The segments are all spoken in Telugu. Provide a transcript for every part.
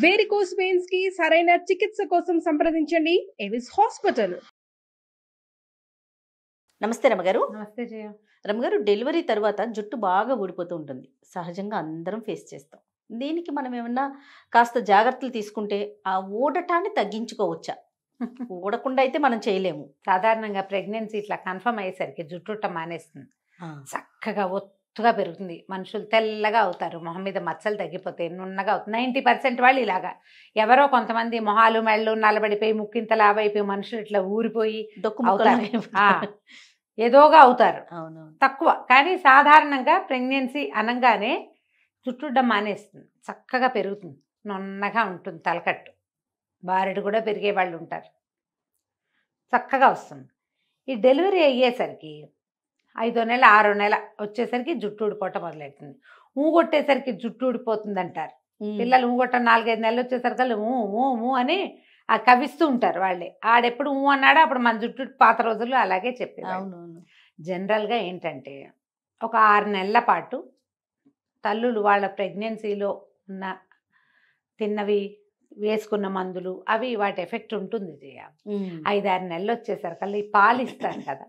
వేరికోస్ వెయిన్స్ కి సరైన చికిత్స కోసం సంప్రదించండి ఎవిస్ హాస్పిటల్. నమస్తే రమగారు. నమస్తే జయ. రమగారు, డెలివరీ తర్వాత జుట్టు బాగా ఊడిపోతూ ఉంటుంది. సహజంగా అందరం ఫేస్ చేస్తాం. దీనికి మనం ఏమన్నా కాస్త జాగ్రత్తలు తీసుకుంటే ఆ ఊడటాన్ని తగ్గించుకోవచ్చా? ఊడకుండా అయితే మనం చేయలేము. సాధారణంగా ప్రెగ్నెన్సీ ఇట్లా కన్ఫర్మ్ అయ్యేసరికి జుట్టుట మానేస్తుంది, చక్కగా ఒత్తుగా పెరుగుతుంది, మనుషులు తెల్లగా అవుతారు, మొహం మీద మచ్చలు తగ్గిపోతాయి, నున్నగా అవుతుంది. 90% వాళ్ళు ఇలాగా. ఎవరో కొంతమంది మొహాలు మెళ్ళు నల్లబడిపోయి ముక్కింత లావైపోయి మనుషులు ఇట్లా ఊరిపోయి ఏదోగా అవుతారు. తక్కువ. కానీ సాధారణంగా ప్రెగ్నెన్సీ అనగానే జుట్టుడ్డం మానేస్తుంది, చక్కగా పెరుగుతుంది, నున్నగా ఉంటుంది, తలకట్టు బారెడు కూడా పెరిగే వాళ్ళు ఉంటారు, చక్కగా వస్తుంది. ఈ డెలివరీ అయ్యేసరికి 5వ నెల 6వ నెల వచ్చేసరికి జుట్టు ఊడిపోవటం మొదలవుతుంది. ఊగొట్టేసరికి జుట్టు ఊడిపోతుంది అంటారు పిల్లలు. ఊగొట్ట 4-5 నెలలు వచ్చేసరికి ఊ అని ఆ కవిస్తూ ఉంటారు వాళ్ళే. ఆడెప్పుడు ఊ అన్నాడో అప్పుడు మన జుట్టు పాత రోజుల్లో అలాగే చెప్పేది. జనరల్గా ఏంటంటే ఒక 6 నెలల పాటు తల్లులు వాళ్ళ ప్రెగ్నెన్సీలో ఉన్న తిన్నవి వేసుకున్న మందులు అవి వాటి ఎఫెక్ట్ ఉంటుంది. 5-6 నెలలు వచ్చేసరికి పాలు ఇస్తారు కదా,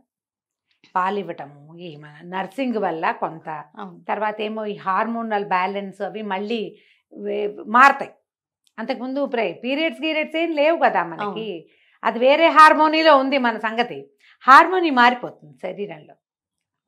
పాలు ఇవ్వటము, ఈ మన నర్సింగ్ వల్ల కొంత, తర్వాత ఏమో ఈ హార్మోనల్ బ్యాలెన్స్ అవి మళ్ళీ మారుతాయి. అంతకుముందు పీరియడ్స్ ఏం లేవు కదా మనకి, అది వేరే హార్మోనీలో ఉంది మన సంగతి. హార్మోనీ మారిపోతుంది శరీరంలో.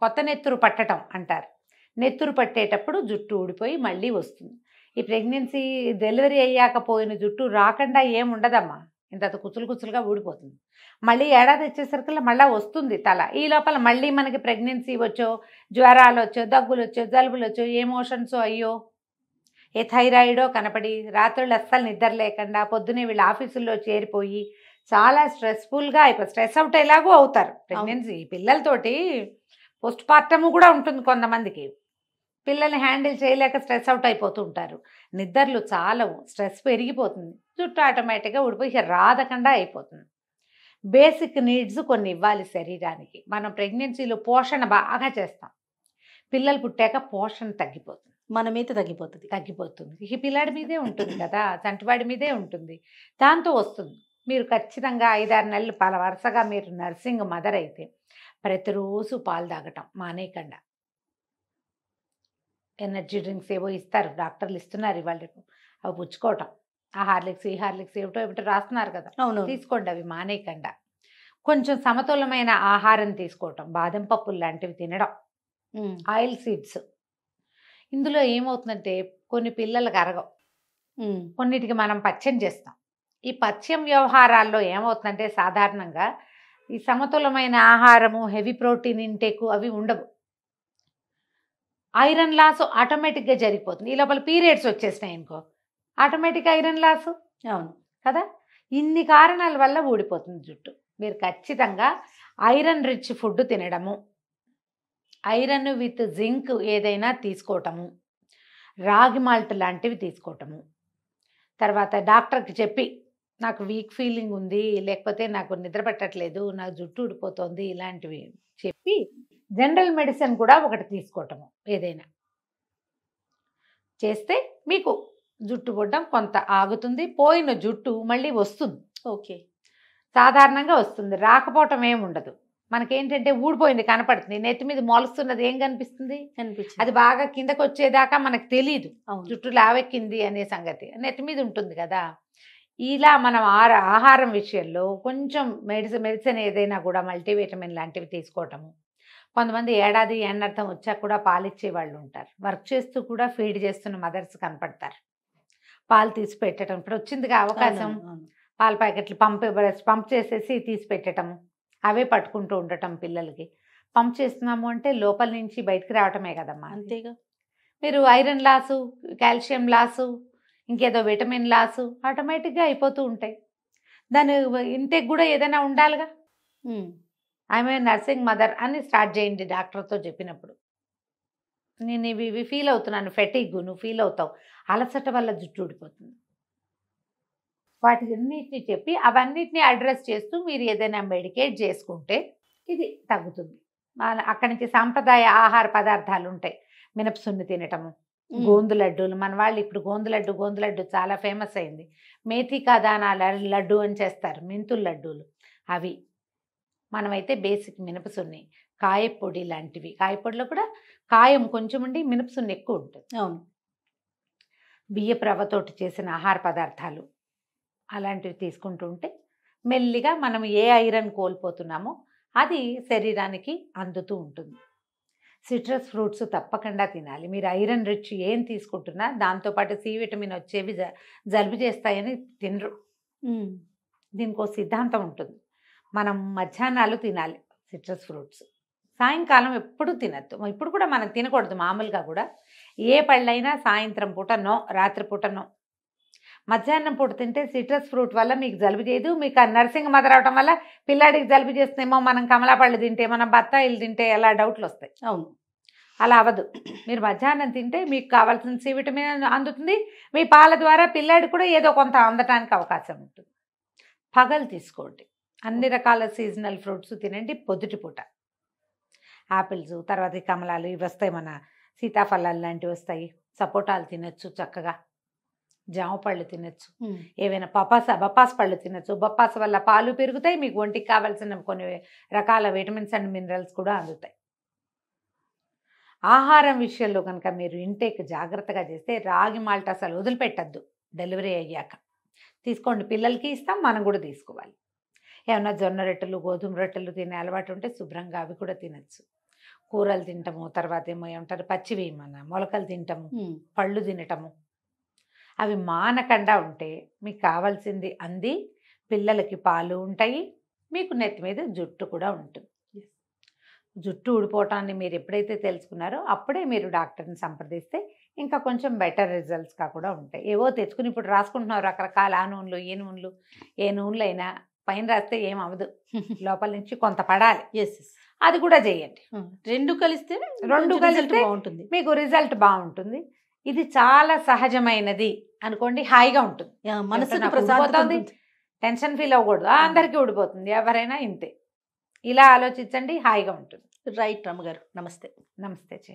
కొత్త నెత్తురు పట్టడం అంటారు. నెత్తురు పట్టేటప్పుడు జుట్టు ఊడిపోయి మళ్ళీ వస్తుంది. ఈ ప్రెగ్నెన్సీ డెలివరీ అయ్యాక పోయిన జుట్టు రాకుండా ఏముండదమ్మా, ఇంత కుచులుగా ఊడిపోతుంది. మళ్ళీ ఏడాది వచ్చేసరికి మళ్ళీ వస్తుంది తల. ఈ లోపల మళ్ళీ మనకి ప్రెగ్నెన్సీ వచ్చో, జ్వరాలు వచ్చో, దగ్గులు వచ్చో, జలుబులు వచ్చో, ఏ మోషన్స్ అయ్యో, ఏ థైరాయిడో కనపడి రాత్రులు అస్సలు నిద్ర లేకుండా పొద్దునే వీళ్ళు ఆఫీసుల్లో చేరిపోయి చాలా స్ట్రెస్ఫుల్గా అయిపోయి స్ట్రెస్ అవుట్ ఎలాగో అవుతారు. ప్రెగ్నెన్సీ పిల్లలతోటి పోస్ట్ పార్టము కూడా ఉంటుంది. కొంతమందికి పిల్లల్ని హ్యాండిల్ చేయలేక స్ట్రెస్ అవుట్ అయిపోతూ ఉంటారు. నిద్రలు చాలవు, స్ట్రెస్ పెరిగిపోతుంది, జుట్టు ఆటోమేటిక్గా ఊడిపోయి రాదకుండా అయిపోతుంది. బేసిక్ నీడ్స్ కొన్ని ఇవ్వాలి శరీరానికి. మనం ప్రెగ్నెన్సీలో పోషణ బాగా చేస్తాం, పిల్లలు పుట్టాక పోషణ తగ్గిపోతుంది, మన మీద తగ్గిపోతుంది. ఈ పిల్లాడి మీదే ఉంటుంది కదా, చంటివాడి మీదే ఉంటుంది, దాంతో వస్తుంది. మీరు ఖచ్చితంగా 5-6 నెలలు వరుసగా మీరు నర్సింగ్ మదర్ అయితే ప్రతిరోజు పాలు తాగటం మానేయకుండా. ఎనర్జీ డ్రింక్స్ ఏవో ఇస్తారు, డాక్టర్లు ఇస్తున్నారు ఇవాళ, అవి పుచ్చుకోవటం. ఆ హార్లిక్స్ ఈ హార్లిక్స్ ఏమిటో రాస్తున్నారు కదా, తీసుకోండి, అవి మానేయకుండా. కొంచెం సమతులమైన ఆహారం తీసుకోవటం, బాదం పప్పులు లాంటివి తినడం, ఆయిల్ సీడ్స్. ఇందులో ఏమవుతుందంటే కొన్ని పిల్లలకు అరగవు, కొన్నిటికి మనం పథ్యం చేస్తాం. ఈ పథ్యం వ్యవహారాల్లో ఏమవుతుందంటే సాధారణంగా ఈ సమతులమైన ఆహారము, హెవీ ప్రోటీన్ ఇంటేకు అవి ఉండవు. ఐరన్ లాస్ ఆటోమేటిక్గా జరిగిపోతుంది. ఈ లోపల పీరియడ్స్ వచ్చేసినాయి అనుకో, ఆటోమేటిక్ ఐరన్ లాస్. అవును కదా. ఇన్ని కారణాల వల్ల ఊడిపోతుంది జుట్టు. మీరు ఖచ్చితంగా ఐరన్ రిచ్ ఫుడ్ తినడము, ఐరన్ విత్ జింక్ ఏదైనా తీసుకోవటము, రాగి మాల్ట్ లాంటివి తీసుకోవటము, తర్వాత డాక్టర్కి చెప్పి నాకు వీక్ ఫీలింగ్ ఉంది, లేకపోతే నాకు నిద్ర పట్టట్లేదు, నాకు జుట్టు ఊడిపోతుంది, ఇలాంటివి చెప్పి జనరల్ మెడిసిన్ కూడా ఒకటి తీసుకోవటము ఏదైనా చేస్తే మీకు జుట్టు పుట్టడం కొంత ఆగుతుంది. పోయిన జుట్టు మళ్ళీ వస్తుంది. ఓకే, సాధారణంగా వస్తుంది, రాకపోవటం ఏమి ఉండదు. మనకేంటంటే ఊడిపోయింది కనపడుతుంది, నెత్తి మీద మొలుస్తున్నది ఏం కనిపిస్తుంది, అది బాగా కిందకు వచ్చేదాకా మనకు తెలియదు జుట్టు లావెక్కింది అనే సంగతి, నెత్తి మీద ఉంటుంది కదా. ఇలా మనం ఆహారం విషయంలో కొంచెం మెడిసిన్ ఏదైనా కూడా మల్టీవిటమిన్ లాంటివి తీసుకోవటము. కొంతమంది ఏడాది ఎన్నర్థం వచ్చాక కూడా పాలిచ్చే వాళ్ళు ఉంటారు, వర్క్ చేస్తూ కూడా ఫీడ్ చేస్తున్న మదర్స్ కనపడతారు. పాలు తీసి పెట్టడం, ఇప్పుడు వచ్చిందిగా అవకాశం, పాల ప్యాకెట్లు పంప్ చేసేసి తీసి పెట్టడము, అవే పట్టుకుంటూ ఉండటం పిల్లలకి. పంప్ చేస్తున్నాము అంటే లోపల నుంచి బయటకు రావటమే కదమ్మా. అంతేగా. మీరు ఐరన్ లాసు, కాల్షియం లాసు, ఇంకేదో విటమిన్ లాసు ఆటోమేటిక్గా అయిపోతూ ఉంటాయి. దాని ఇంటేక్ కూడా ఏదైనా ఉండాలిగా. ఆమె నర్సింగ్ మదర్ అని స్టార్ట్ చేయండి డాక్టర్తో చెప్పినప్పుడు. నేను ఇవి ఫీల్ అవుతున్నాను, ఫెటిగ్, నువ్వు ఫీల్ అవుతావు, అలసట వల్ల జుట్టు ఊడిపోతుంది. వాటిన్నిటిని చెప్పి అవన్నిటిని అడ్రస్ చేస్తూ మీరు ఏదైనా మెడికేట్ చేసుకుంటే ఇది తగ్గుతుంది. అక్కడి నుంచి సాంప్రదాయ ఆహార పదార్థాలు ఉంటాయి, మినపసున్ను తినటము, గోందు లడ్డూలు, మన వాళ్ళు ఇప్పుడు గోందు లడ్డు చాలా ఫేమస్ అయింది. మేథికా దానా లడ్డు అని చేస్తారు, మెంతుల లడ్డూలు అవి. మనమైతే బేసిక్ మినపసున్ని, కాయపొడి లాంటివి, కాయపొడిలో కూడా కాయం కొంచెం ఉండి మినపసున్ని ఎక్కువ ఉంటుంది. అవును. బియ్యపు రవ్వతోటి చేసిన ఆహార పదార్థాలు అలాంటివి తీసుకుంటూ ఉంటే మెల్లిగా మనం ఏ ఐరన్ కోల్పోతున్నామో అది శరీరానికి అందుతూ ఉంటుంది. సిట్రస్ ఫ్రూట్స్ తప్పకుండా తినాలి. మీరు ఐరన్ రిచ్ ఏం తీసుకుంటున్నా దాంతోపాటు సి విటమిన్ వచ్చేవి జలుబు చేస్తాయని తినరు. దీనికి ఒక సిద్ధాంతం ఉంటుంది. మనం మధ్యాహ్నాలు తినాలి సిట్రస్ ఫ్రూట్స్, సాయంకాలం ఎప్పుడు తినద్దు. ఇప్పుడు కూడా మనం తినకూడదు. మామూలుగా కూడా ఏ పళ్ళైనా సాయంత్రం పూట నో, రాత్రిపూట నో. మధ్యాహ్నం పూట తింటే సిట్రస్ ఫ్రూట్ వల్ల మీకు జలుబు చేయదు. మీకు నర్సింగ్ మదర్ అవటం వల్ల పిల్లాడికి జలుబు చేస్తుందేమో, మనం కమలా పళ్ళు తింటే, మనం బత్తాయిలు తింటే ఎలా డౌట్లు వస్తాయి. అవును, అలా అవ్వదు. మీరు మధ్యాహ్నం తింటే మీకు కావాల్సిన సి విటమిన్ అందుతుంది. మీ పాల ద్వారా పిల్లాడికి కూడా ఏదో కొంత అందటానికి అవకాశం ఉంటుంది. పగలు తీసుకోండి. అన్ని రకాల సీజనల్ ఫ్రూట్స్ తినండి పొద్దుటిపూట. యాపిల్స్, తర్వాత ఈ కమలాలు ఇవి వస్తాయి, మన సీతాఫలాలు లాంటివి వస్తాయి. సపోటాలు తినచ్చు చక్కగా, జామ పళ్ళు తినచ్చు, ఏవైనా బొప్పాస్ పళ్ళు తినచ్చు. బొప్పాస్ వల్ల పాలు పెరుగుతాయి, మీకు ఒంటికి కావాల్సిన కొన్ని రకాల విటమిన్స్ అండ్ మినరల్స్ కూడా అందుతాయి. ఆహారం విషయంలో కనుక మీరు ఇంటేక్ జాగ్రత్తగా చేస్తే రాగి మాల్ట్ అసలు వదిలిపెట్టద్దు. డెలివరీ అయ్యాక తీసుకోండి, పిల్లలకి ఇస్తాం, మనం కూడా తీసుకోవాలి. ఏమన్నా జొన్న రొట్టెలు, గోధుమ రొట్టెలు తినే అలవాటు ఉంటే శుభ్రంగా అవి కూడా తినచ్చు. కూరలు తింటాము, తర్వాత ఏమంటారు పచ్చివి మన మొలకలు తింటాము, పళ్ళు తినటము, అవి మానకుండా ఉంటే మీకు కావాల్సింది అంది. పిల్లలకి పాలు ఉంటాయి, మీకు నెత్తి మీద జుట్టు కూడా ఉంటుంది. జుట్టు ఊడిపోవటాన్ని మీరు ఎప్పుడైతే తెలుసుకున్నారో అప్పుడే మీరు డాక్టర్ని సంప్రదిస్తే ఇంకా కొంచెం బెటర్ రిజల్ట్స్గా కూడా ఉంటాయి. ఏవో తెచ్చుకుని ఇప్పుడు రాసుకుంటున్నారు రకరకాల ఆ నూనెలు, ఈ నూనెలు. ఏ నూనెలు అయినా పైన రాస్తే ఏం అవ్వదు, లోపల నుంచి కొంత పడాలి. అది కూడా చేయండి. రెండు కలిస్తే బాగుంటుంది, మీకు రిజల్ట్ బాగుంటుంది. ఇది చాలా సహజమైనది అనుకోండి, హాయిగా ఉంటుంది. మనసుకు ప్రశాంతత, టెన్షన్ ఫీల్ అవ్వకూడదు. అందరికీ ఊడిపోతుంది, ఎవరైనా ఇంతే. ఇలా ఆలోచించండి, హాయిగా ఉంటుంది. రైట్ రమ్మగారు, నమస్తే. నమస్తే చే.